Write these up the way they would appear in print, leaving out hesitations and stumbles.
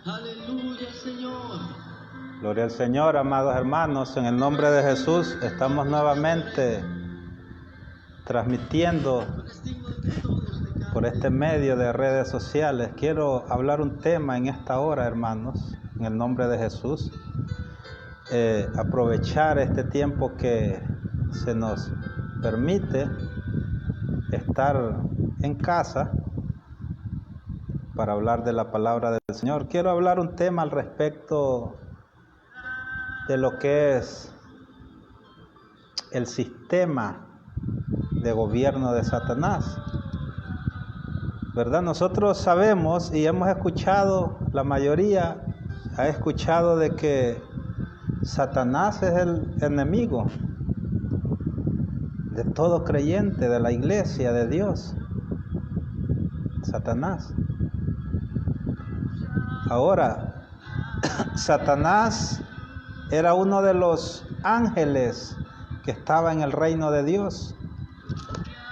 Aleluya, Señor. Gloria al Señor, amados hermanos. En el nombre de Jesús estamos nuevamente transmitiendo por este medio de redes sociales. Quiero hablar un tema en esta hora, hermanos, en el nombre de Jesús. Aprovechar este tiempo que se nos permite estar en casa para hablar de la palabra del Señor. Quiero hablar un tema al respecto de lo que es el sistema de gobierno de Satanás, ¿verdad? Nosotros sabemos y hemos escuchado, la mayoría ha escuchado de que Satanás es el enemigo de todo creyente, de la iglesia de Dios. Satanás. Ahora, Satanás era uno de los ángeles que estaba en el reino de Dios.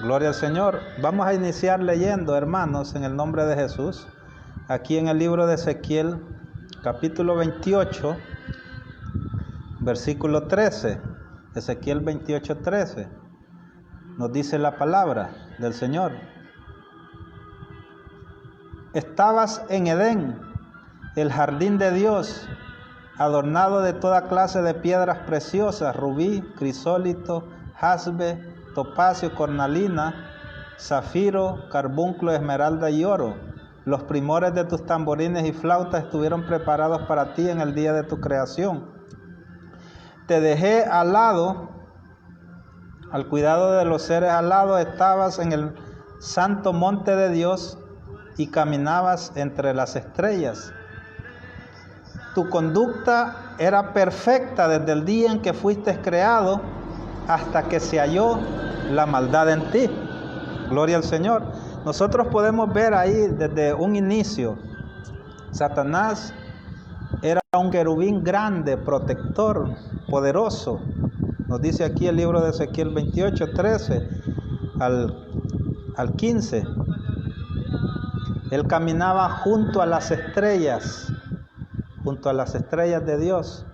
Gloria al Señor. Vamos a iniciar leyendo, hermanos, en el nombre de Jesús. Aquí en el libro de Ezequiel, capítulo 28, versículo 13. Ezequiel 28, 13. Nos dice la palabra del Señor. Estabas en Edén, el jardín de Dios, adornado de toda clase de piedras preciosas, rubí, crisólito, jaspe, topacio, cornalina, zafiro, carbunclo, esmeralda y oro. Los primores de tus tamborines y flautas estuvieron preparados para ti en el día de tu creación. Te dejé al lado, al cuidado de los seres alados, estabas en el santo monte de Dios y caminabas entre las estrellas. Tu conducta era perfecta desde el día en que fuiste creado hasta que se halló la maldad en ti. Gloria al Señor. Nosotros podemos ver ahí desde un inicio, Satanás era un querubín grande, protector, poderoso. Nos dice aquí el libro de Ezequiel 28, 13 al 15. Él caminaba junto a las estrellas de Dios.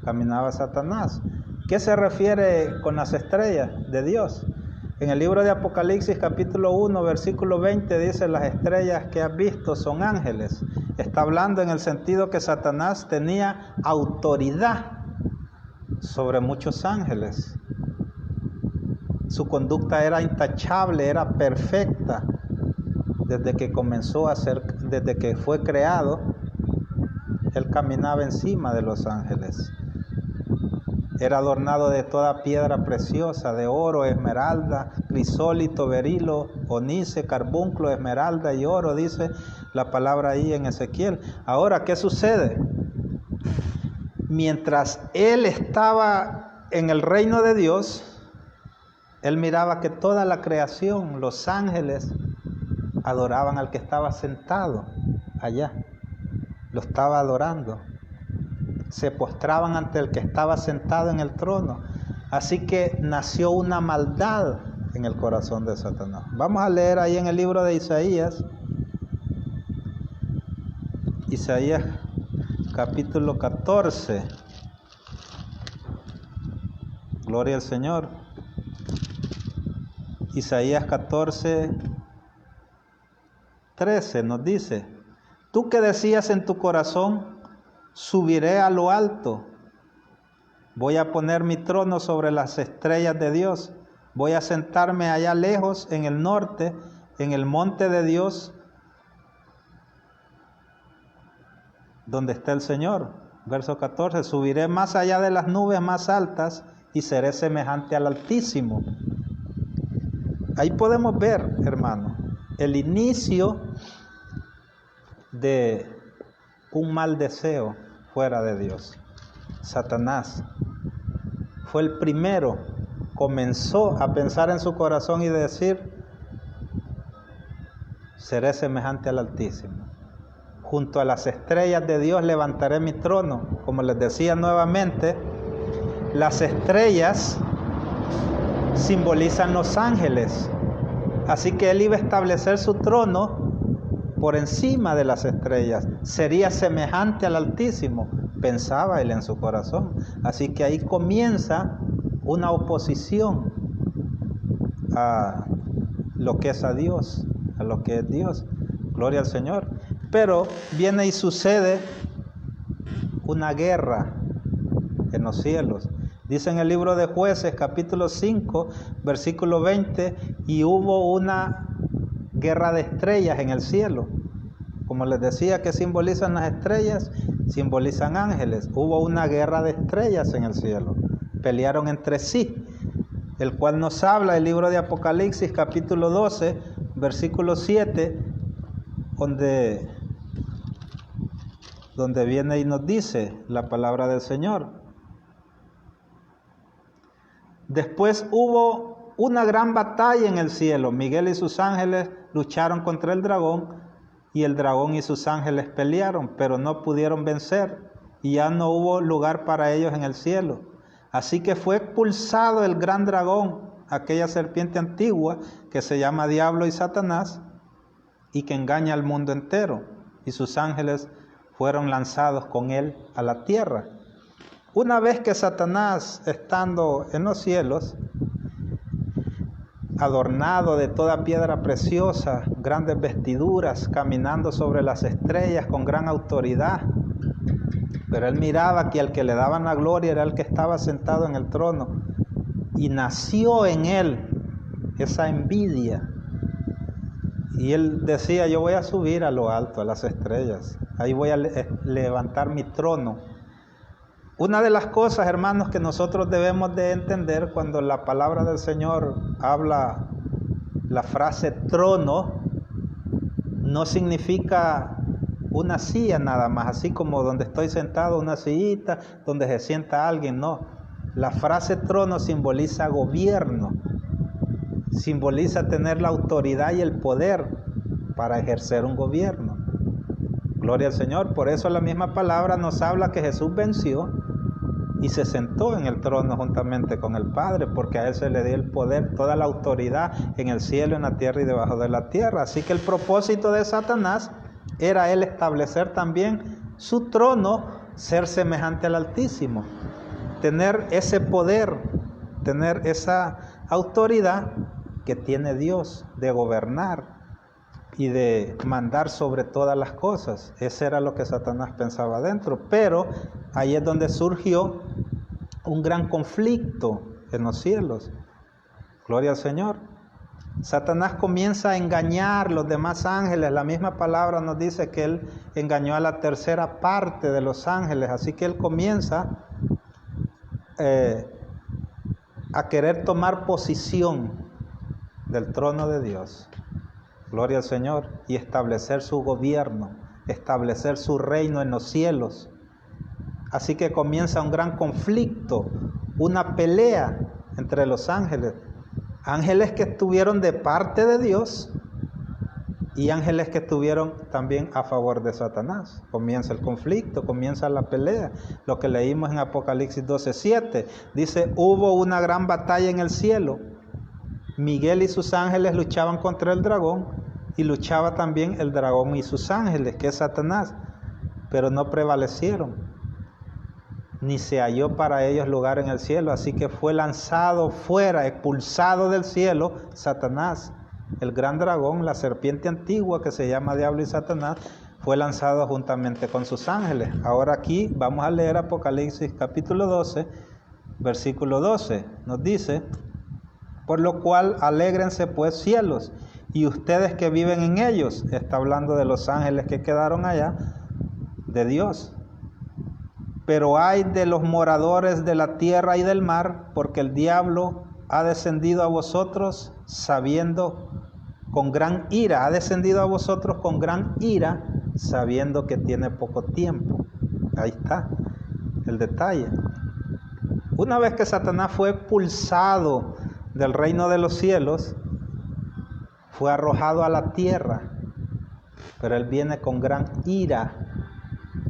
Caminaba Satanás. ¿Qué se refiere con las estrellas de Dios? En el libro de Apocalipsis capítulo 1 versículo 20 dice: las estrellas que has visto son ángeles. Está hablando en el sentido que Satanás tenía autoridad sobre muchos ángeles. Su conducta era intachable, era perfecta. Desde que fue creado, él caminaba encima de los ángeles. Era adornado de toda piedra preciosa, de oro, esmeralda, crisólito, berilo, onice, carbunclo, esmeralda y oro, dice la palabra ahí en Ezequiel. Ahora, ¿qué sucede? Mientras él estaba en el reino de Dios, él miraba que toda la creación, los ángeles, adoraban al que estaba sentado allá. Lo estaba adorando. Se postraban ante el que estaba sentado en el trono. Así que nació una maldad en el corazón de Satanás. Vamos a leer ahí en el libro de Isaías. Isaías capítulo 14. Gloria al Señor. Isaías 14, 13 nos dice: tú que decías en tu corazón, subiré a lo alto, voy a poner mi trono sobre las estrellas de Dios, voy a sentarme allá lejos en el norte, en el monte de Dios, donde está el Señor. Verso 14, subiré más allá de las nubes más altas y seré semejante al Altísimo. Ahí podemos ver, hermano, el inicio de un mal deseo fuera de Dios. Satanás fue el primero, comenzó a pensar en su corazón y decir: seré semejante al Altísimo. Junto a las estrellas de Dios levantaré mi trono. Como les decía nuevamente, las estrellas simbolizan los ángeles. Así que él iba a establecer su trono por encima de las estrellas, sería semejante al Altísimo, pensaba él en su corazón. Así que ahí comienza una oposición a lo que es a Dios, a lo que es Dios. Gloria al Señor. Pero viene y sucede una guerra en los cielos. Dice en el libro de Jueces, capítulo 5, versículo 20, y hubo una guerra de estrellas en el cielo. Como les decía, ¿qué simbolizan las estrellas? Simbolizan ángeles. Hubo una guerra de estrellas en el cielo. Pelearon entre sí, el cual nos habla el libro de Apocalipsis, capítulo 12, versículo 7, donde viene y nos dice la palabra del Señor. Después hubo una gran batalla en el cielo. Miguel y sus ángeles lucharon contra el dragón, y el dragón y sus ángeles pelearon, pero no pudieron vencer, y ya no hubo lugar para ellos en el cielo. Así que fue expulsado el gran dragón, aquella serpiente antigua que se llama Diablo y Satanás, y que engaña al mundo entero, y sus ángeles fueron lanzados con él a la tierra. Una vez que Satanás, estando en los cielos, adornado de toda piedra preciosa, grandes vestiduras, caminando sobre las estrellas con gran autoridad, pero él miraba que al que le daban la gloria era el que estaba sentado en el trono, y nació en él esa envidia, y él decía: yo voy a subir a lo alto, a las estrellas, ahí voy a levantar mi trono. Una de las cosas, hermanos, que nosotros debemos de entender cuando la palabra del Señor habla la frase trono, no significa una silla nada más, así como donde estoy sentado, una sillita donde se sienta alguien, no. La frase trono simboliza gobierno, simboliza tener la autoridad y el poder para ejercer un gobierno. Gloria al Señor. Por eso la misma palabra nos habla que Jesús venció y se sentó en el trono juntamente con el Padre, porque a él se le dio el poder, toda la autoridad en el cielo, en la tierra y debajo de la tierra. Así que el propósito de Satanás era él establecer también su trono, ser semejante al Altísimo, tener ese poder, tener esa autoridad que tiene Dios de gobernar y de mandar sobre todas las cosas. Ese era lo que Satanás pensaba dentro. Pero ahí es donde surgió un gran conflicto en los cielos. Gloria al Señor. Satanás comienza a engañar a los demás ángeles. La misma palabra nos dice que él engañó a la tercera parte de los ángeles. Así que él comienza a querer tomar posición del trono de Dios. Gloria al Señor. Y establecer su gobierno, establecer su reino en los cielos. Así que comienza un gran conflicto, una pelea entre los ángeles. Ángeles que estuvieron de parte de Dios y ángeles que estuvieron también a favor de Satanás. Comienza el conflicto, comienza la pelea. Lo que leímos en Apocalipsis 12:7. Dice: hubo una gran batalla en el cielo. Miguel y sus ángeles luchaban contra el dragón, y luchaba también el dragón y sus ángeles, que es Satanás, pero no prevalecieron, ni se halló para ellos lugar en el cielo. Así que fue lanzado fuera, expulsado del cielo, Satanás, el gran dragón, la serpiente antigua que se llama Diablo y Satanás, fue lanzado juntamente con sus ángeles. Ahora aquí vamos a leer Apocalipsis capítulo 12, versículo 12. Nos dice: por lo cual alégrense pues cielos, y ustedes que viven en ellos. Está hablando de los ángeles que quedaron allá, de Dios. Pero ay de los moradores de la tierra y del mar, porque el diablo ha descendido a vosotros sabiendo con gran ira, ha descendido a vosotros con gran ira, sabiendo que tiene poco tiempo. Ahí está el detalle. Una vez que Satanás fue expulsado del reino de los cielos, fue arrojado a la tierra, pero él viene con gran ira,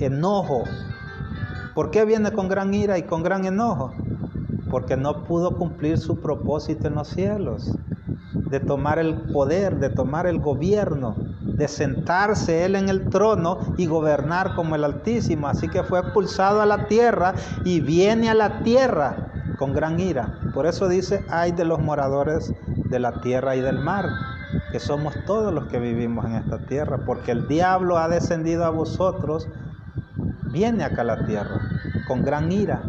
enojo. ¿Por qué viene con gran ira y con gran enojo? Porque no pudo cumplir su propósito en los cielos, de tomar el poder, de tomar el gobierno. de sentarse él en el trono y gobernar como el Altísimo. Así que fue expulsado a la tierra y viene a la tierra con gran ira. Por eso dice, ay de los moradores de la tierra y del mar, que somos todos los que vivimos en esta tierra, porque el diablo ha descendido a vosotros, viene acá a la tierra con gran ira,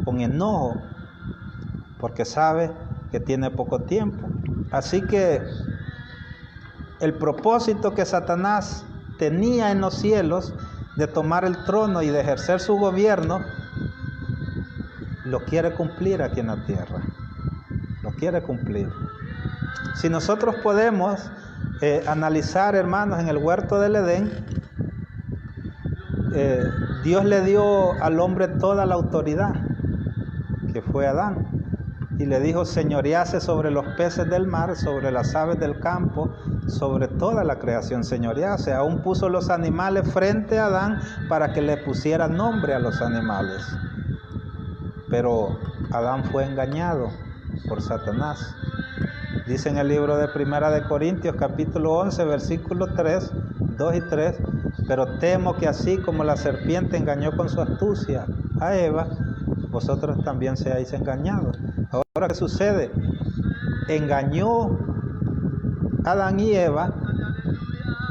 con enojo, porque sabe que tiene poco tiempo. Así que el propósito que Satanás tenía en los cielos de tomar el trono y de ejercer su gobierno, lo quiere cumplir aquí en la tierra. Lo quiere cumplir. Si nosotros podemos analizar, hermanos, en el huerto del Edén, Dios le dio al hombre toda la autoridad, que fue Adán, y le dijo, señorease sobre los peces del mar, sobre las aves del campo, sobre toda la creación señorease. Aún puso los animales frente a Adán para que le pusiera nombre a los animales. Pero Adán fue engañado por Satanás. Dice en el libro de Primera de Corintios, capítulo 11, versículos 3, 2 y 3, pero temo que así como la serpiente engañó con su astucia a Eva, vosotros también seáis engañados. Ahora, ¿qué sucede? Engañó a Adán y Eva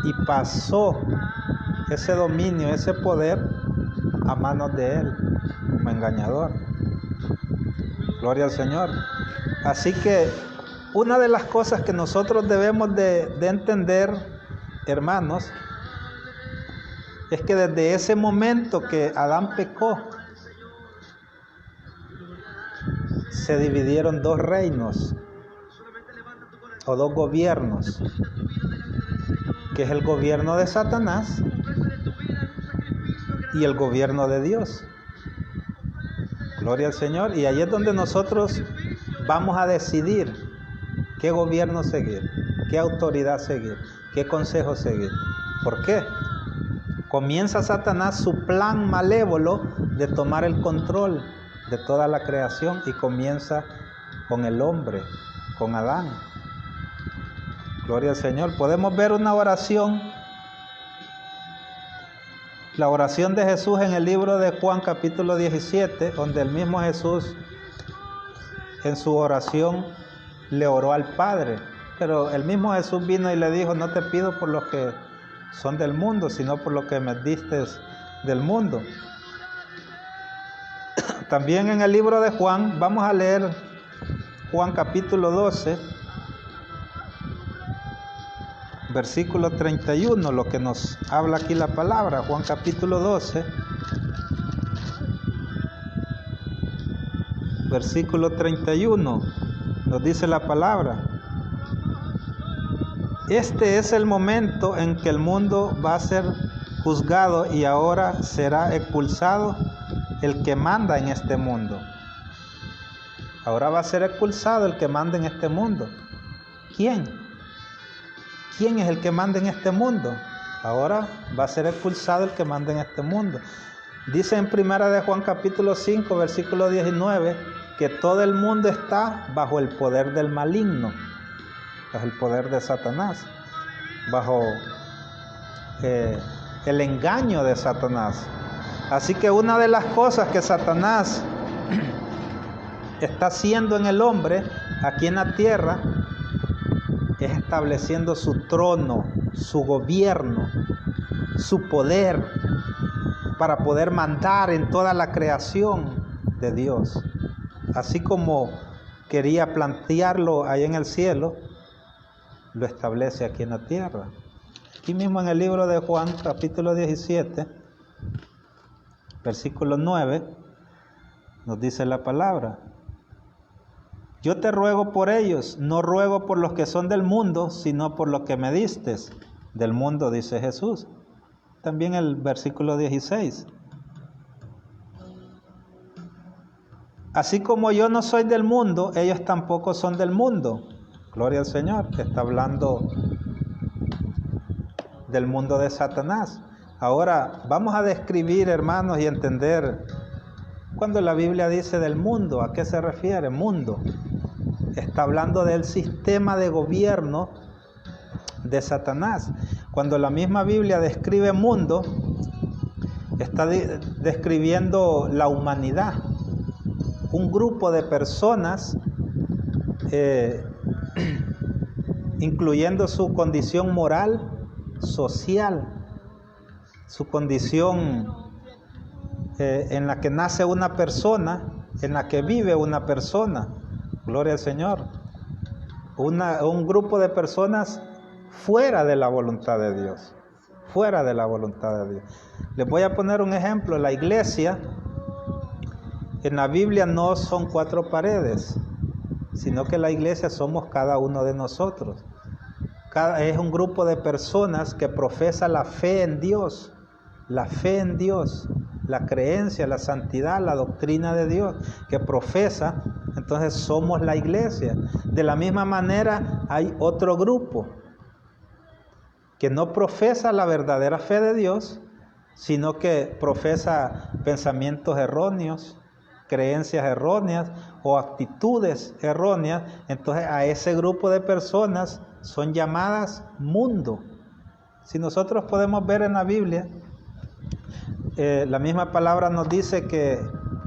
y pasó ese dominio, ese poder a manos de él, como engañador. Gloria al Señor. Así que una de las cosas que nosotros debemos de entender, hermanos, es que desde ese momento que Adán pecó, se dividieron dos reinos o dos gobiernos, que es el gobierno de Satanás y el gobierno de Dios. Gloria al Señor. Y ahí es donde nosotros vamos a decidir qué gobierno seguir, qué autoridad seguir, qué consejo seguir. ¿Por qué? Comienza Satanás su plan malévolo de tomar el control de toda la creación y comienza con el hombre, con Adán. Gloria al Señor. Podemos ver una oración, la oración de Jesús en el libro de Juan capítulo 17, donde el mismo Jesús en su oración le oró al Padre. Pero el mismo Jesús vino y le dijo, no te pido por los que son del mundo, sino por lo que me diste del mundo. También en el libro de Juan, vamos a leer Juan capítulo 12, versículo 31, lo que nos habla aquí la palabra. Juan capítulo 12, versículo 31, nos dice la palabra. Este es el momento en que el mundo va a ser juzgado y ahora será expulsado el que manda en este mundo. Ahora va a ser expulsado el que manda en este mundo. ¿Quién? ¿Quién es el que manda en este mundo? Ahora va a ser expulsado el que manda en este mundo. Dice en Primera de Juan capítulo 5, versículo 19, que todo el mundo está bajo el poder del maligno, bajo el poder de Satanás, bajo el engaño de Satanás. Así que una de las cosas que Satanás está haciendo en el hombre, aquí en la tierra, es estableciendo su trono, su gobierno, su poder, para poder mandar en toda la creación de Dios. Así como quería plantearlo ahí en el cielo, lo establece aquí en la tierra. Aquí mismo en el libro de Juan, capítulo 17, versículo 9, nos dice la palabra. Yo te ruego por ellos, no ruego por los que son del mundo, sino por los que me distes del mundo, dice Jesús. También el versículo 16. Así como yo no soy del mundo, ellos tampoco son del mundo. Gloria al Señor, que está hablando del mundo de Satanás. Ahora vamos a describir, hermanos, y entender cuando la Biblia dice del mundo, ¿a qué se refiere? Mundo. Está hablando del sistema de gobierno de Satanás. Cuando la misma Biblia describe mundo, está describiendo la humanidad, un grupo de personas, incluyendo su condición moral, social, su condición en la que nace una persona, en la que vive una persona. Gloria al Señor. Un grupo de personas fuera de la voluntad de Dios. Fuera de la voluntad de Dios. Les voy a poner un ejemplo. La iglesia, en la Biblia no son 4 paredes, sino que la iglesia somos cada uno de nosotros. Es un grupo de personas que profesa la fe en Dios, la creencia, la santidad, la doctrina de Dios, que profesa. Entonces somos la iglesia. De la misma manera hay otro grupo que no profesa la verdadera fe de Dios, sino que profesa pensamientos erróneos, creencias erróneas o actitudes erróneas. Entonces a ese grupo de personas son llamadas mundo. Si nosotros podemos ver en la Biblia, la misma palabra nos dice que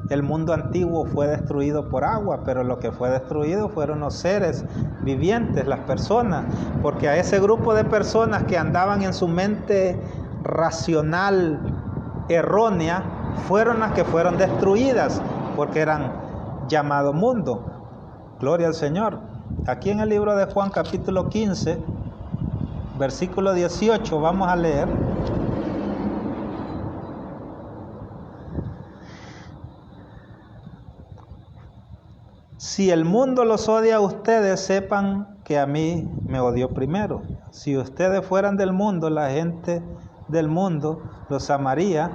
el mundo antiguo fue destruido por agua, pero lo que fue destruido fueron los seres vivientes, las personas, porque a ese grupo de personas que andaban en su mente racional errónea, fueron las que fueron destruidas, porque eran llamado mundo. Gloria al Señor. Aquí en el libro de Juan, capítulo 15, versículo 18, vamos a leer. Si el mundo los odia a ustedes, sepan que a mí me odió primero. Si ustedes fueran del mundo, la gente del mundo los amaría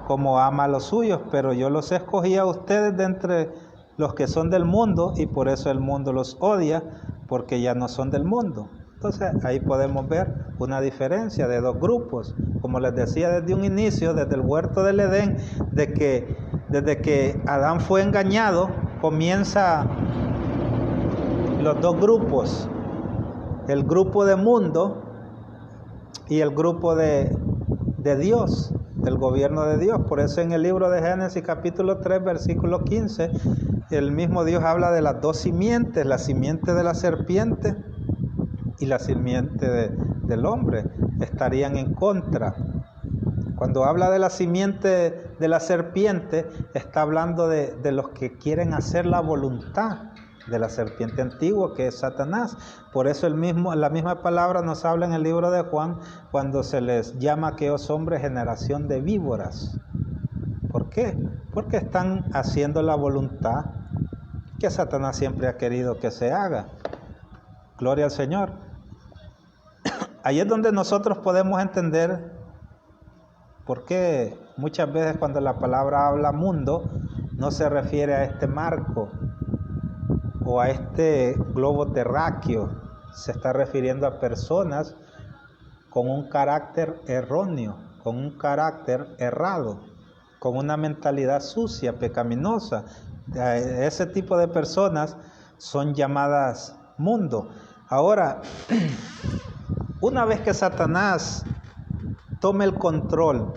como ama a los suyos, pero yo los escogí a ustedes de entre los que son del mundo, y por eso el mundo los odia, porque ya no son del mundo. Entonces ahí podemos ver una diferencia de 2 grupos. Como les decía desde un inicio, desde el huerto del Edén, desde que Adán fue engañado, comienza los 2 grupos, el grupo de mundo y el grupo de Dios, del gobierno de Dios. Por eso en el libro de Génesis capítulo 3 versículo 15, el mismo Dios habla de las 2 simientes, la simiente de la serpiente y la simiente del hombre, estarían en contra. Cuando habla de la simiente de la serpiente, está hablando de los que quieren hacer la voluntad de la serpiente antigua, que es Satanás. Por eso la misma palabra nos habla en el libro de Juan, cuando se les llama a aquellos hombres generación de víboras. ¿Por qué? Porque están haciendo la voluntad que Satanás siempre ha querido que se haga. Gloria al Señor. Ahí es donde nosotros podemos entender por qué muchas veces cuando la palabra habla mundo, no se refiere a este marco o a este globo terráqueo. Se está refiriendo a personas con un carácter erróneo, con un carácter errado, con una mentalidad sucia, pecaminosa. Ese tipo de personas son llamadas mundo. Ahora, una vez que Satanás tome el control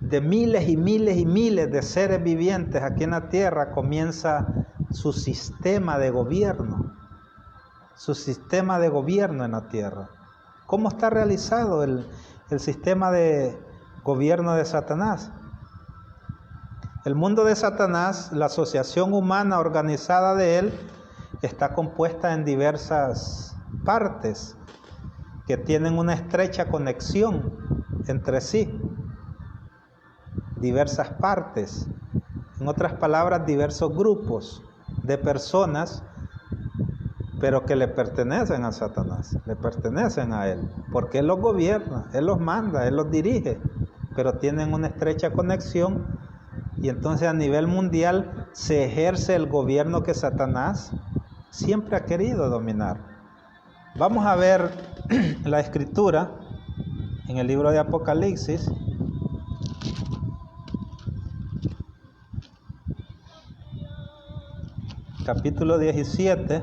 de miles y miles y miles de seres vivientes aquí en la tierra, comienza su sistema de gobierno. Su sistema de gobierno en la tierra. ¿Cómo está realizado el sistema de gobierno de Satanás? El mundo de Satanás, la asociación humana organizada de él, está compuesta en diversas partes que tienen una estrecha conexión entre sí. Diversas partes. En otras palabras, diversos grupos de personas, pero que le pertenecen a Satanás, le pertenecen a él, porque él los gobierna, él los manda, él los dirige, pero tienen una estrecha conexión, y entonces a nivel mundial se ejerce el gobierno que Satanás siempre ha querido dominar. Vamos a ver la escritura en el libro de Apocalipsis, capítulo 17,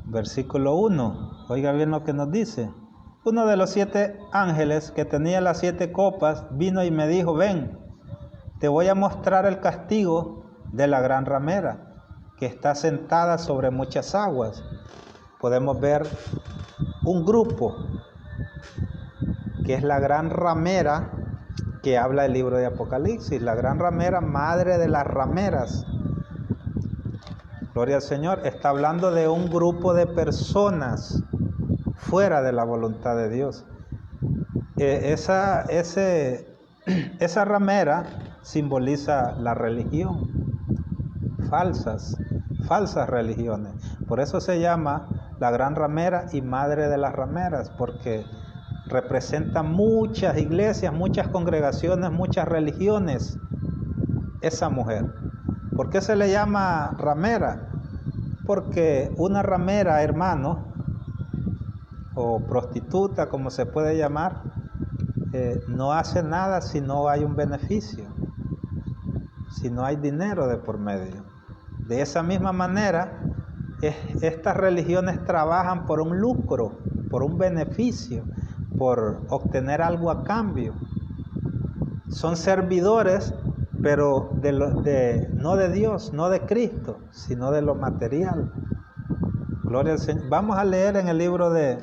versículo 1. Oiga bien lo que nos dice. Uno de los 7 ángeles que tenía las 7 copas vino y me dijo, ven, te voy a mostrar el castigo de la gran ramera, que está sentada sobre muchas aguas. Podemos ver un grupo, que es la gran ramera, que habla el libro de Apocalipsis. La gran ramera, madre de las rameras. Gloria al Señor. Está hablando de un grupo de personas fuera de la voluntad de Dios. Esa ramera simboliza la religión, falsas religiones. Por eso se llama la gran ramera y madre de las rameras, porque representa muchas iglesias, muchas congregaciones, muchas religiones, esa mujer. ¿Por qué se le llama ramera? Porque una ramera, hermano, o prostituta, como se puede llamar, no hace nada si no hay un beneficio, si no hay dinero de por medio. De esa misma manera, estas religiones trabajan por un lucro, por un beneficio, por obtener algo a cambio. Son servidores, pero no de Dios, no de Cristo, sino de lo material. Gloria al Señor. Vamos a leer en el libro de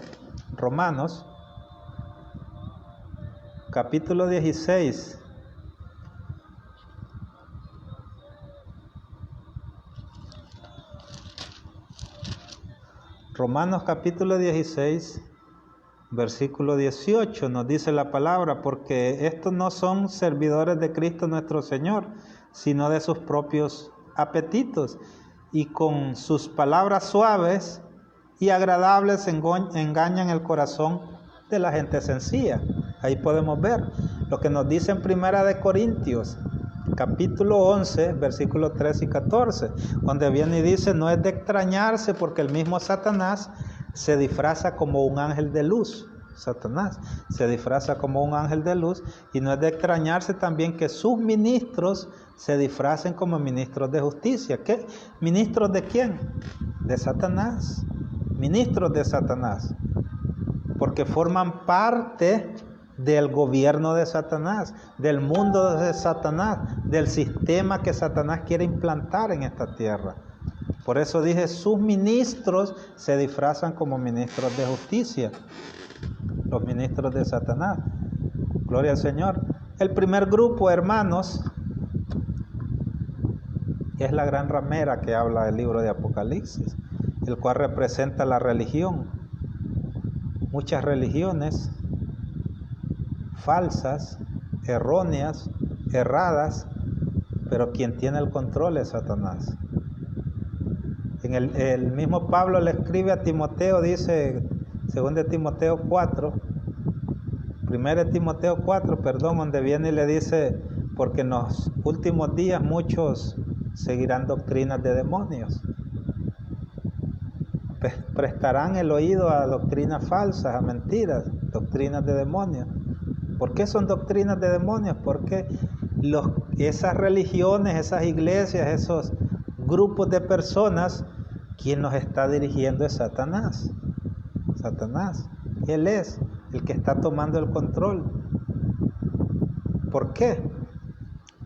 Romanos, capítulo 16. Romanos capítulo 16, versículo 18, nos dice la palabra, porque estos no son servidores de Cristo nuestro Señor, sino de sus propios apetitos, y con sus palabras suaves y agradables engañan el corazón de la gente sencilla. Ahí podemos ver lo que nos dice en Primera de Corintios, capítulo 11, versículos 13 y 14, donde viene y dice, no es de extrañarse porque el mismo Satanás se disfraza como un ángel de luz. Satanás se disfraza como un ángel de luz, y no es de extrañarse también que sus ministros se disfracen como ministros de justicia. ¿Qué? ¿Ministros de quién? De Satanás. Ministros de Satanás, porque forman parte del gobierno de Satanás, del mundo de Satanás, del sistema que Satanás quiere implantar en esta tierra. Por eso dije, sus ministros se disfrazan como ministros de justicia, los ministros de Satanás. Gloria al Señor. El primer grupo, hermanos, es la gran ramera que habla el libro de Apocalipsis, el cual representa la religión. Muchas religiones falsas, erróneas, erradas, pero quien tiene el control es Satanás. El mismo Pablo le escribe a Timoteo, dice, 2 Timoteo 4, 1 Timoteo 4, donde viene y le dice, porque en los últimos días muchos seguirán doctrinas de demonios. Prestarán el oído a doctrinas falsas, a mentiras, doctrinas de demonios. ¿Por qué son doctrinas de demonios? Porque esas religiones, esas iglesias, esos grupos de personas, quien nos está dirigiendo es Satanás. Satanás. Él es el que está tomando el control. ¿Por qué?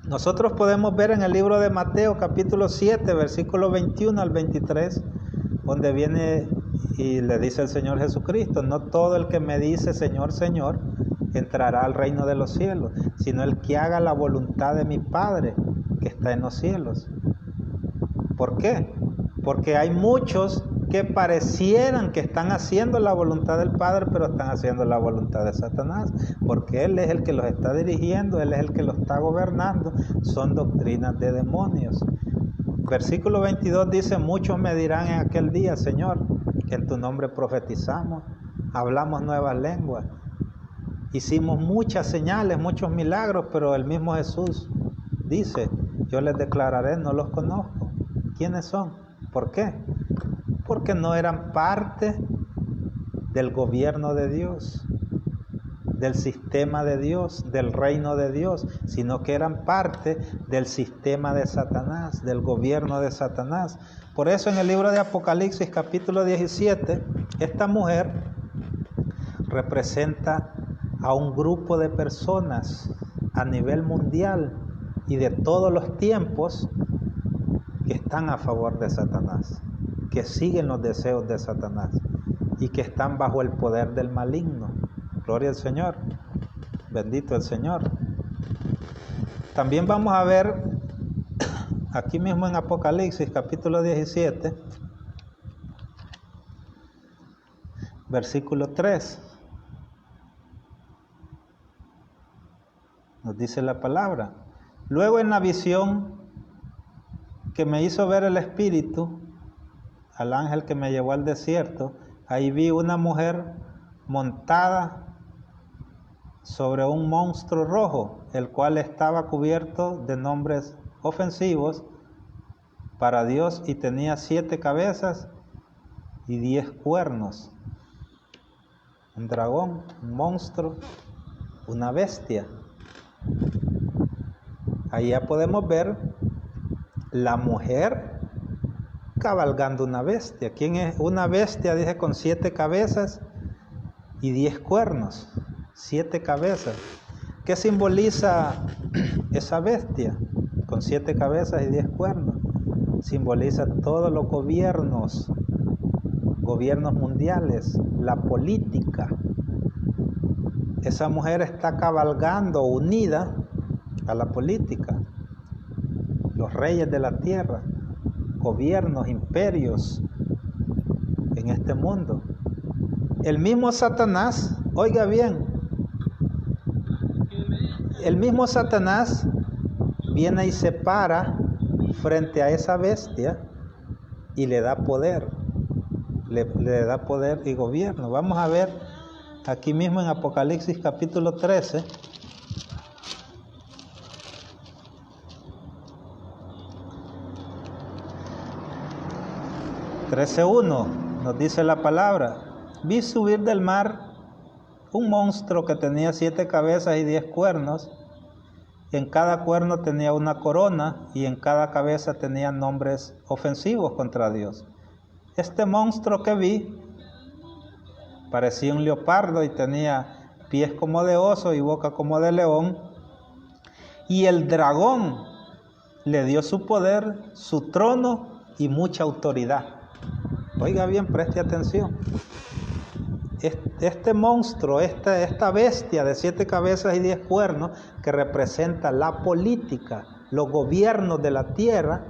Nosotros podemos ver en el libro de Mateo, capítulo 7, versículo 21 al 23, donde viene y le dice el Señor Jesucristo, no todo el que me dice Señor, Señor, entrará al reino de los cielos, sino el que haga la voluntad de mi Padre que está en los cielos. ¿Por qué? Porque hay muchos que parecieran que están haciendo la voluntad del Padre, pero están haciendo la voluntad de Satanás, porque Él es el que los está dirigiendo, Él es el que los está gobernando. Son doctrinas de demonios. Versículo 22 dice, muchos me dirán en aquel día, Señor, que en tu nombre profetizamos, hablamos nuevas lenguas, hicimos muchas señales, muchos milagros, pero el mismo Jesús dice, yo les declararé, no los conozco. ¿Quiénes son? ¿Por qué? Porque no eran parte del gobierno de Dios. del sistema de Dios, del reino de Dios, sino que eran parte del sistema de Satanás, del gobierno de Satanás. Por eso en el libro de Apocalipsis capítulo 17, esta mujer representa a un grupo de personas a nivel mundial y de todos los tiempos que están a favor de Satanás, que siguen los deseos de Satanás y que están bajo el poder del maligno. Gloria al Señor, bendito el Señor. También vamos a ver aquí mismo en Apocalipsis capítulo 17, versículo 3. Nos dice la palabra: luego en la visión que me hizo ver el Espíritu, al ángel que me llevó al desierto, ahí vi una mujer montada sobre un monstruo rojo, el cual estaba cubierto de nombres ofensivos para Dios y tenía 7 cabezas y 10 cuernos. Un dragón, un monstruo, una bestia. Ahí ya podemos ver la mujer cabalgando una bestia. ¿Quién es? Una bestia, dice, con 7 cabezas y 10 cuernos. 7 cabezas. ¿Qué simboliza esa bestia? Con 7 cabezas y 10 cuernos. Simboliza todos los gobiernos mundiales, la política. Esa mujer está cabalgando unida a la política, los reyes de la tierra, gobiernos, imperios en este mundo. El mismo Satanás, oiga bien, el mismo Satanás viene y se para frente a esa bestia y le da poder, le da poder y gobierno. Vamos a ver aquí mismo en Apocalipsis capítulo 13, nos dice la palabra: vi subir del mar un monstruo que tenía 7 cabezas y 10 cuernos. En cada cuerno tenía una corona y en cada cabeza tenía nombres ofensivos contra Dios. Este monstruo que vi parecía un leopardo y tenía pies como de oso y boca como de león. Y el dragón le dio su poder, su trono y mucha autoridad. Oiga bien, preste atención. Este monstruo, esta bestia de 7 cabezas y 10 cuernos, que representa la política, los gobiernos de la tierra,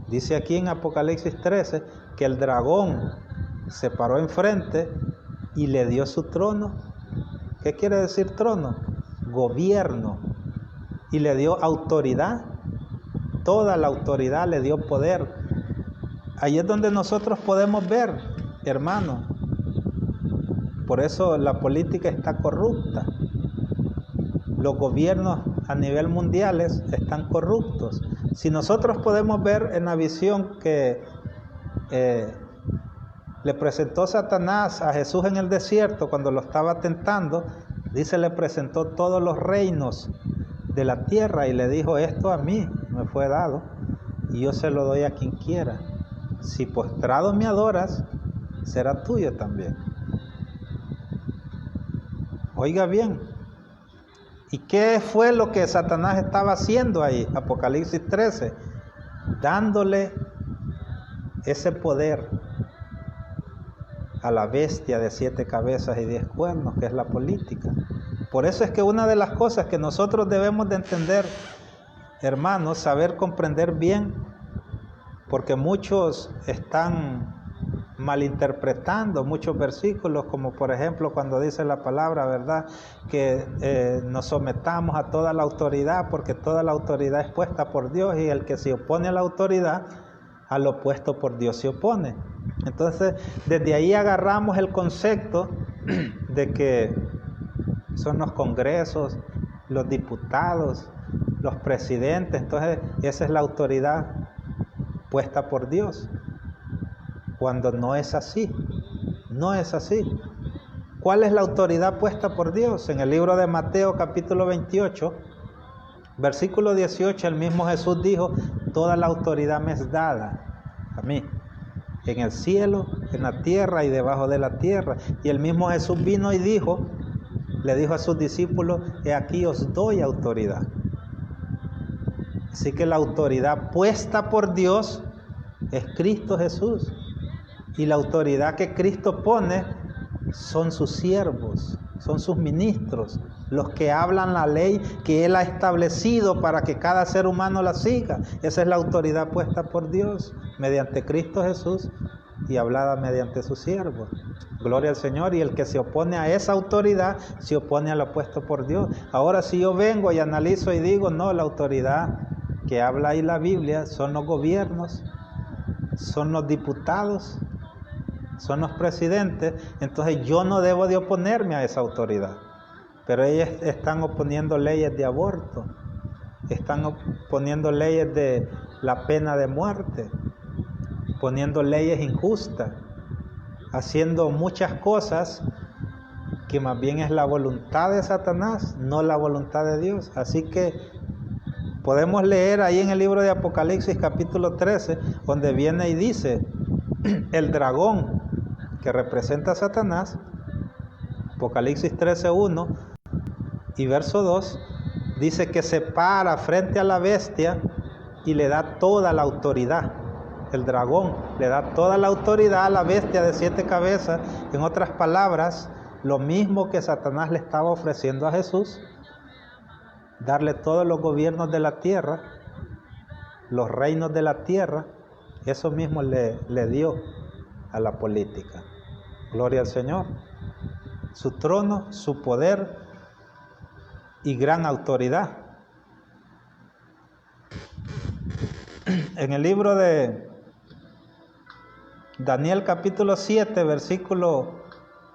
dice aquí en Apocalipsis 13 que el dragón se paró enfrente y le dio su trono. ¿Qué quiere decir trono? Gobierno. Y le dio autoridad. Toda la autoridad le dio poder. Ahí es donde nosotros podemos ver, hermano. Por eso la política está corrupta. Los gobiernos a nivel mundial están corruptos. Si nosotros podemos ver en la visión que le presentó Satanás a Jesús en el desierto cuando lo estaba tentando, dice, le presentó todos los reinos de la tierra y le dijo: esto a mí me fue dado y yo se lo doy a quien quiera. Si postrado me adoras, será tuyo también. Oiga bien. ¿Y qué fue lo que Satanás estaba haciendo ahí? Apocalipsis 13, dándole ese poder a la bestia de 7 cabezas y 10 cuernos, que es la política. Por eso es que una de las cosas que nosotros debemos de entender, hermanos, saber comprender bien, porque muchos están malinterpretando muchos versículos, como por ejemplo cuando dice la palabra, ¿verdad?, que nos sometamos a toda la autoridad, porque toda la autoridad es puesta por Dios, y el que se opone a la autoridad, a lo puesto por Dios se opone. Entonces, desde ahí agarramos el concepto de que son los congresos, los diputados, los presidentes. Entonces, esa es la autoridad puesta por Dios, cuando no es así. No es así. ¿Cuál es la autoridad puesta por Dios? En el libro de Mateo capítulo 28, versículo 18, el mismo Jesús dijo: toda la autoridad me es dada a mí, en el cielo, en la tierra y debajo de la tierra. Y el mismo Jesús vino y le dijo a sus discípulos: he aquí os doy autoridad. Así que la autoridad puesta por Dios es Cristo Jesús. Y la autoridad que Cristo pone son sus siervos, son sus ministros, los que hablan la ley que Él ha establecido para que cada ser humano la siga. Esa es la autoridad puesta por Dios mediante Cristo Jesús y hablada mediante sus siervos. Gloria al Señor. Y el que se opone a esa autoridad se opone a lo puesto por Dios. Ahora, si yo vengo y analizo y digo: no, la autoridad que habla ahí la Biblia son los gobiernos, son los diputados, son los presidentes, entonces yo no debo de oponerme a esa autoridad. Pero ellos están oponiendo leyes de aborto, están poniendo leyes de la pena de muerte, poniendo leyes injustas, haciendo muchas cosas que más bien es la voluntad de Satanás, no la voluntad de Dios. Así que podemos leer ahí en el libro de Apocalipsis capítulo 13, donde viene y dice: el dragón que representa a Satanás, Apocalipsis 13:1 y verso 2, dice que se para frente a la bestia y le da toda la autoridad. El dragón le da toda la autoridad a la bestia de 7 cabezas. En otras palabras, lo mismo que Satanás le estaba ofreciendo a Jesús: darle todos los gobiernos de la tierra, los reinos de la tierra. Eso mismo le dio a la política. Gloria al Señor. Su trono, su poder y gran autoridad. En el libro de Daniel capítulo 7, versículo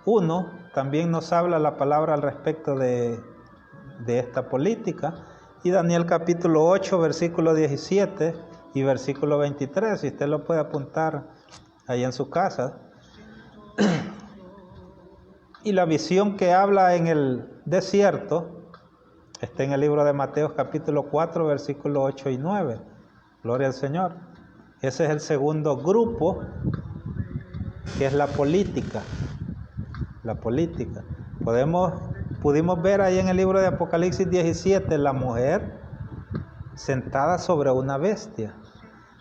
1, también nos habla la palabra al respecto de esta política. Y Daniel capítulo 8, versículo 17 y versículo 23, si usted lo puede apuntar ahí en su casa. Y la visión que habla en el desierto está en el libro de Mateo capítulo 4, versículo 8 y 9. Gloria al Señor. Ese es el segundo grupo, que es la política. La política. Pudimos ver ahí en el libro de Apocalipsis 17 la mujer sentada sobre una bestia.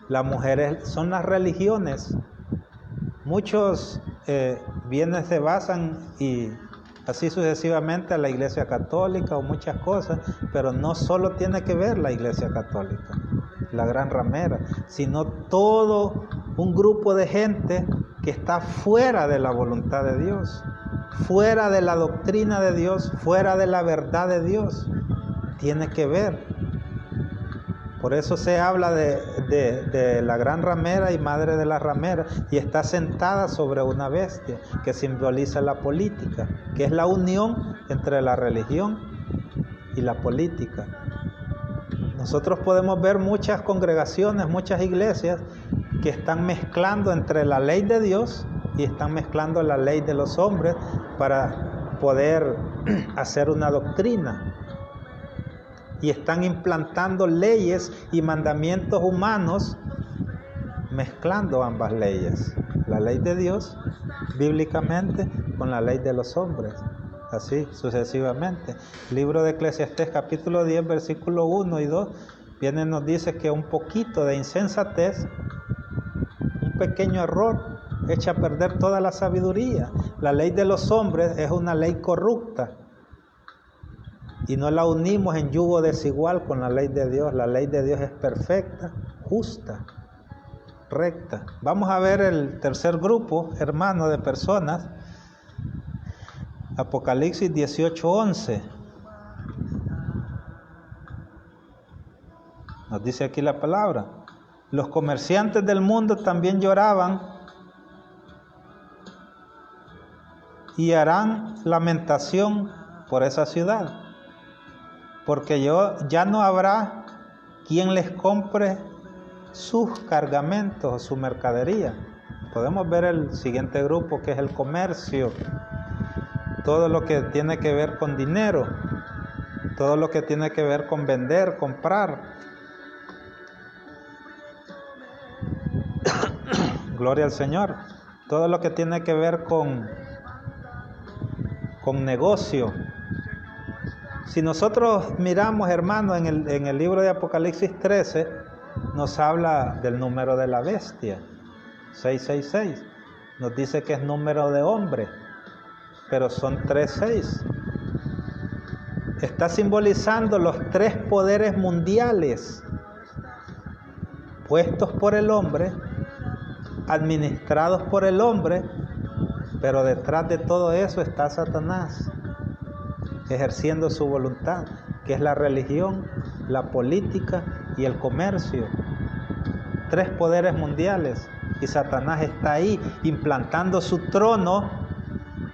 Las mujeres son las religiones. Muchos bienes se basan y así sucesivamente a la Iglesia Católica o muchas cosas, pero no solo tiene que ver la Iglesia Católica, la gran ramera, sino todo un grupo de gente que está fuera de la voluntad de Dios, fuera de la doctrina de Dios, fuera de la verdad de Dios. Tiene que ver. Por eso se habla de la gran ramera y madre de la ramera, y está sentada sobre una bestia que simboliza la política, que es la unión entre la religión y la política. Nosotros podemos ver muchas congregaciones, muchas iglesias que están mezclando entre la ley de Dios y están mezclando la ley de los hombres para poder hacer una doctrina. Y están implantando leyes y mandamientos humanos, mezclando ambas leyes, la ley de Dios bíblicamente con la ley de los hombres, así sucesivamente. Libro de Eclesiastés capítulo 10 versículo 1 y 2 viene y nos dice que un poquito de insensatez, un pequeño error, echa a perder toda la sabiduría. La ley de los hombres es una ley corrupta y no la unimos en yugo desigual con la ley de Dios. La ley de Dios es perfecta, justa, recta. Vamos a ver el tercer grupo, hermano, de personas. Apocalipsis 18:11. Nos dice aquí la palabra: los comerciantes del mundo también lloraban y harán lamentación por esa ciudad, porque ya no habrá quien les compre sus cargamentos o su mercadería. Podemos ver el siguiente grupo, que es el comercio. todo lo que tiene que ver con dinero, todo lo que tiene que ver con vender, comprar. Gloria al Señor. Todo lo que tiene que ver con negocio. Si nosotros miramos, hermano, en el libro de Apocalipsis 13, nos habla del número de la bestia, 666. Nos dice que es número de hombre, pero son 36. Está simbolizando los 3 poderes mundiales puestos por el hombre, administrados por el hombre, pero detrás de todo eso está Satanás, ejerciendo su voluntad, que es la religión, la política y el comercio. 3 poderes mundiales, y Satanás está ahí implantando su trono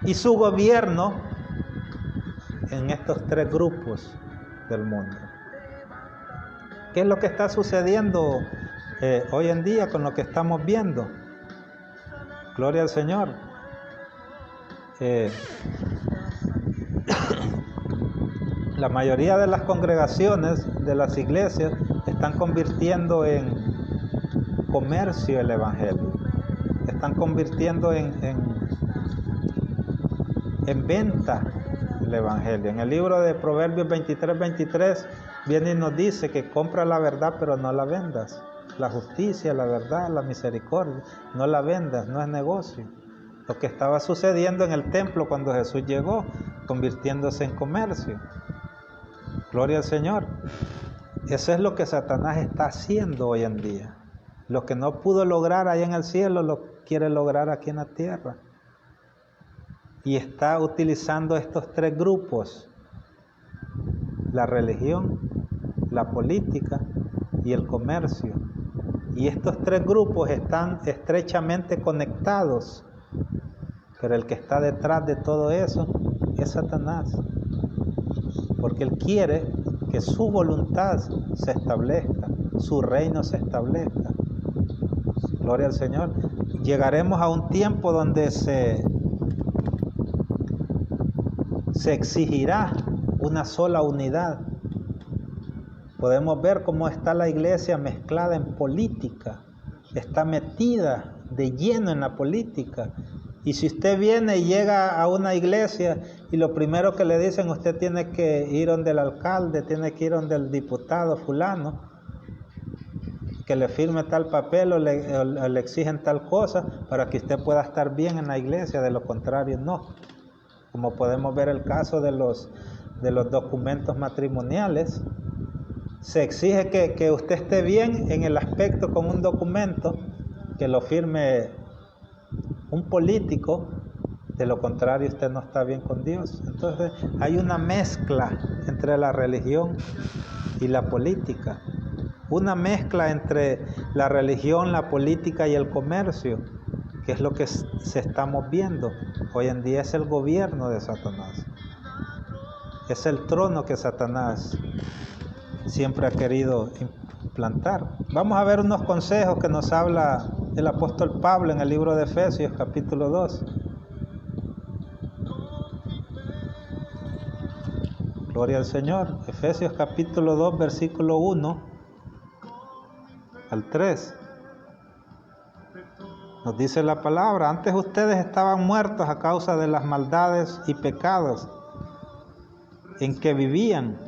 y su gobierno en estos 3 grupos del mundo. ¿Qué es lo que está sucediendo hoy en día con lo que estamos viendo? Gloria al Señor. La mayoría de las congregaciones de las iglesias están convirtiendo en comercio el evangelio, están convirtiendo en venta el evangelio. En el libro de Proverbios 23 viene y nos dice que compra la verdad pero no la vendas, la justicia, la verdad, la misericordia, no la vendas, no es negocio. Lo que estaba sucediendo en el templo cuando Jesús llegó, convirtiéndose en comercio. Gloria al Señor. Eso es lo que Satanás está haciendo hoy en día. Lo que no pudo lograr allá en el cielo, lo quiere lograr aquí en la tierra. Y está utilizando estos 3 grupos: la religión, la política y el comercio. Y estos 3 grupos están estrechamente conectados. Pero el que está detrás de todo eso es Satanás. Porque él quiere que su voluntad se establezca, su reino se establezca. Gloria al Señor. Llegaremos a un tiempo donde se exigirá una sola unidad. Podemos ver cómo está la iglesia mezclada en política, está metida de lleno en la política. Y si usted viene y llega a una iglesia y lo primero que le dicen, usted tiene que ir donde el alcalde, tiene que ir donde el diputado fulano, que le firme tal papel o le exigen tal cosa para que usted pueda estar bien en la iglesia, de lo contrario no. Como podemos ver el caso de los documentos matrimoniales, se exige que usted esté bien en el aspecto con un documento, que lo firme un político, de lo contrario usted no está bien con Dios. Entonces hay una mezcla entre la religión y la política, una mezcla entre la religión, la política y el comercio, que es lo que se estamos viendo. Hoy en día es el gobierno de Satanás, es el trono que Satanás siempre ha querido implantar. Vamos a ver unos consejos que nos habla el apóstol Pablo en el libro de Efesios capítulo 2. Gloria al Señor. Efesios capítulo 2 versículo 1 al 3. Nos dice la palabra: antes ustedes estaban muertos a causa de las maldades y pecados en que vivían,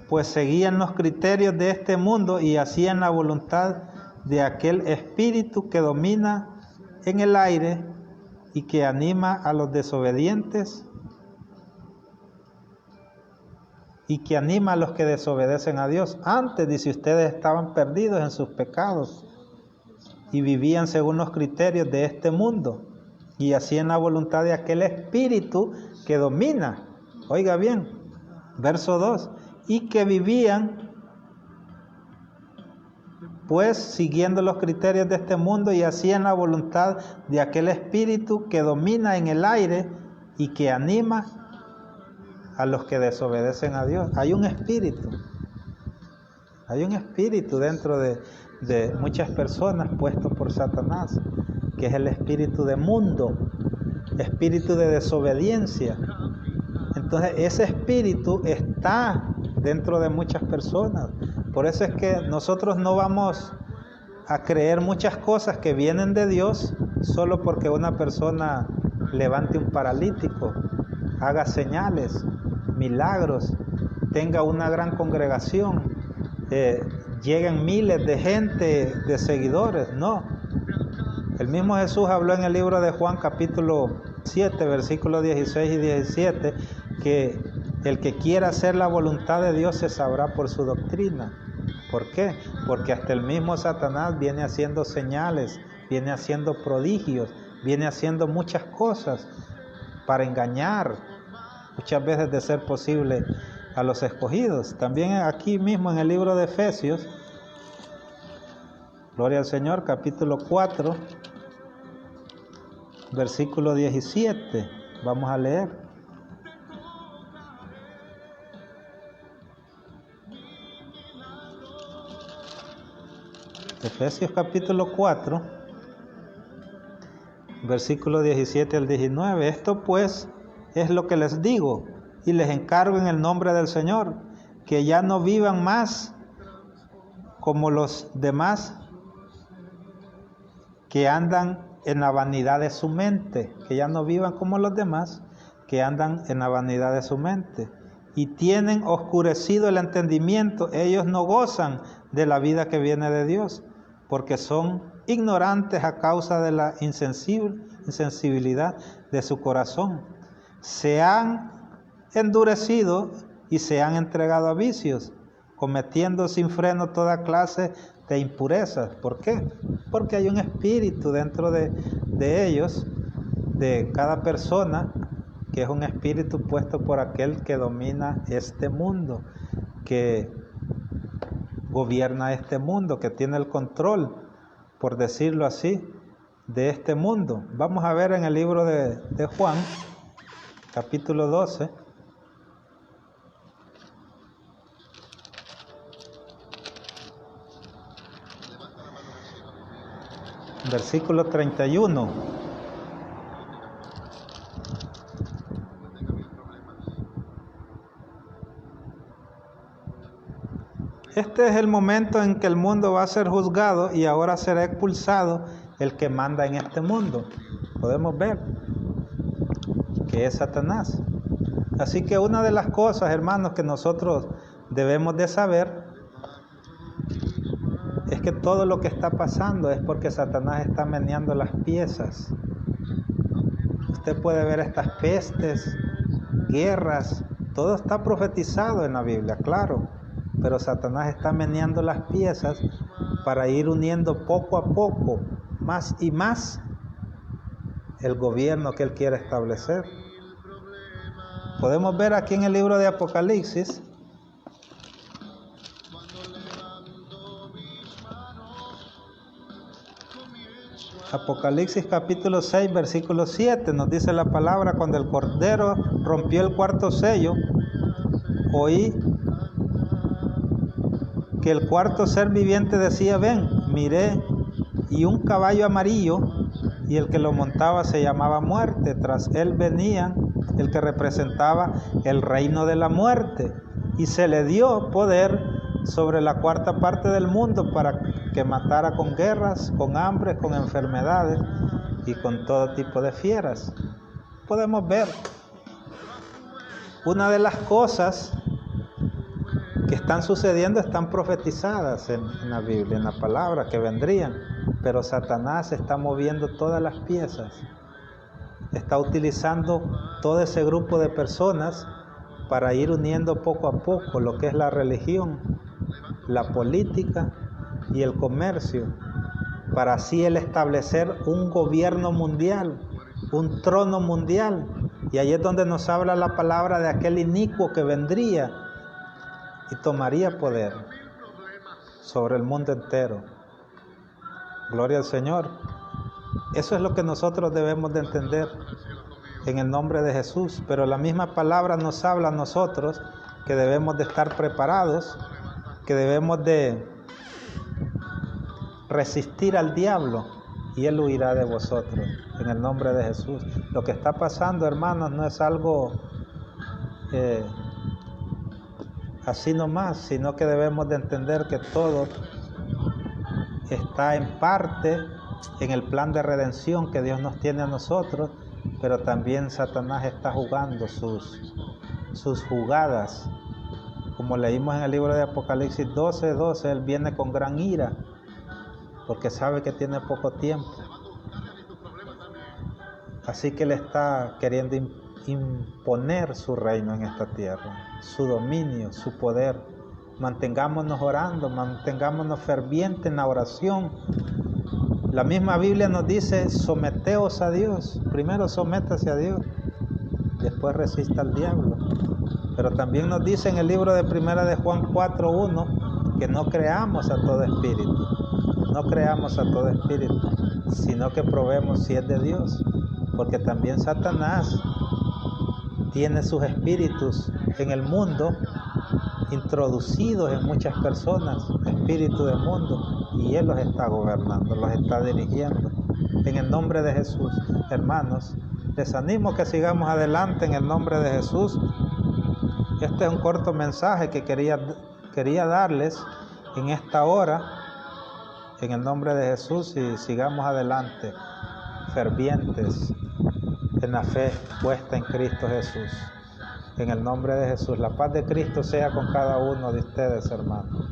pues seguían los criterios de este mundo y hacían la voluntad de aquel espíritu que domina en el aire y que anima a los desobedientes y que anima a los que desobedecen a Dios. Antes, dice, ustedes estaban perdidos en sus pecados y vivían según los criterios de este mundo y hacían la voluntad de aquel espíritu que domina. Oiga bien, verso 2, y que vivían pues siguiendo los criterios de este mundo y hacían la voluntad de aquel espíritu que domina en el aire y que anima a los que desobedecen a Dios. Hay un espíritu dentro de muchas personas puesto por Satanás, que es el espíritu de mundo, espíritu de desobediencia, Entonces ese espíritu está dentro de muchas personas. Por eso es que nosotros no vamos a creer muchas cosas que vienen de Dios solo porque una persona levante un paralítico, haga señales, milagros, tenga una gran congregación, lleguen miles de gente, de seguidores. No. El mismo Jesús habló en el libro de Juan capítulo 7, versículos 16 y 17, que el que quiera hacer la voluntad de Dios se sabrá por su doctrina. ¿Por qué? Porque hasta el mismo Satanás viene haciendo señales, viene haciendo prodigios, viene haciendo muchas cosas para engañar, muchas veces de ser posible, a los escogidos. También aquí mismo en el libro de Efesios, gloria al Señor, capítulo 4, versículo 17, vamos a leer. Efesios capítulo 4, versículo 17 al 19. Esto pues es lo que les digo y les encargo en el nombre del Señor, que ya no vivan más como los demás que andan en la vanidad de su mente, que ya no vivan como los demás que andan en la vanidad de su mente y tienen oscurecido el entendimiento. Ellos no gozan de la vida que viene de Dios, porque son ignorantes a causa de la insensibilidad de su corazón. Se han endurecido y se han entregado a vicios, cometiendo sin freno toda clase de impurezas. ¿Por qué? Porque hay un espíritu dentro de ellos, de cada persona, que es un espíritu puesto por aquel que domina este mundo, que gobierna este mundo, que tiene el control, por decirlo así, de este mundo. Vamos a ver en el libro de Juan, capítulo 12, versículo 31. Este es el momento en que el mundo va a ser juzgado y ahora será expulsado el que manda en este mundo. Podemos ver que es Satanás. Así que una de las cosas, hermanos, que nosotros debemos de saber es que todo lo que está pasando es porque Satanás está meneando las piezas. Usted puede ver estas pestes, guerras, todo está profetizado en la Biblia, claro. Pero Satanás está meneando las piezas para ir uniendo poco a poco, más y más, el gobierno que él quiere establecer. Podemos ver aquí en el libro de Apocalipsis, Apocalipsis capítulo 6, versículo 7, nos dice la palabra: cuando el Cordero rompió el cuarto sello, oí que el cuarto ser viviente decía: ven. Miré, y un caballo amarillo, y el que lo montaba se llamaba Muerte. Tras él venía el que representaba el reino de la muerte, y se le dio poder sobre la cuarta parte del mundo para que matara con guerras, con hambre, con enfermedades y con todo tipo de fieras. Podemos ver una de las cosas que están sucediendo, están profetizadas en la Biblia, en la palabra, que vendrían, pero Satanás está moviendo todas las piezas, está utilizando todo ese grupo de personas para ir uniendo poco a poco lo que es la religión, la política y el comercio, para así él establecer un gobierno mundial, un trono mundial. Y ahí es donde nos habla la palabra de aquel inicuo que vendría y tomaría poder sobre el mundo entero. Gloria al Señor. Eso es lo que nosotros debemos de entender en el nombre de Jesús. Pero la misma palabra nos habla a nosotros que debemos de estar preparados, que debemos de resistir al diablo y él huirá de vosotros, en el nombre de Jesús. Lo que está pasando, hermanos, no es algo así nomás, sino que debemos de entender que todo está en parte en el plan de redención que Dios nos tiene a nosotros, pero también Satanás está jugando sus jugadas. Como leímos en el libro de Apocalipsis 12:12, él viene con gran ira, porque sabe que tiene poco tiempo. Así que él está queriendo imponer su reino en esta tierra, su dominio, su poder. Mantengámonos orando, mantengámonos fervientes en la oración. La misma Biblia nos dice, someteos a Dios. Primero sométase a Dios, después resista al diablo. Pero también nos dice en el libro de Primera de Juan 4:1 que no creamos a todo espíritu. No creamos a todo espíritu, sino que probemos si es de Dios. Porque también Satanás tiene sus espíritus en el mundo, introducidos en muchas personas, espíritu del mundo, y él los está gobernando, los está dirigiendo. En el nombre de Jesús, hermanos, les animo que sigamos adelante en el nombre de Jesús. Este es un corto mensaje que quería darles en esta hora, en el nombre de Jesús, y sigamos adelante, fervientes en la fe puesta en Cristo Jesús. En el nombre de Jesús, la paz de Cristo sea con cada uno de ustedes, hermanos.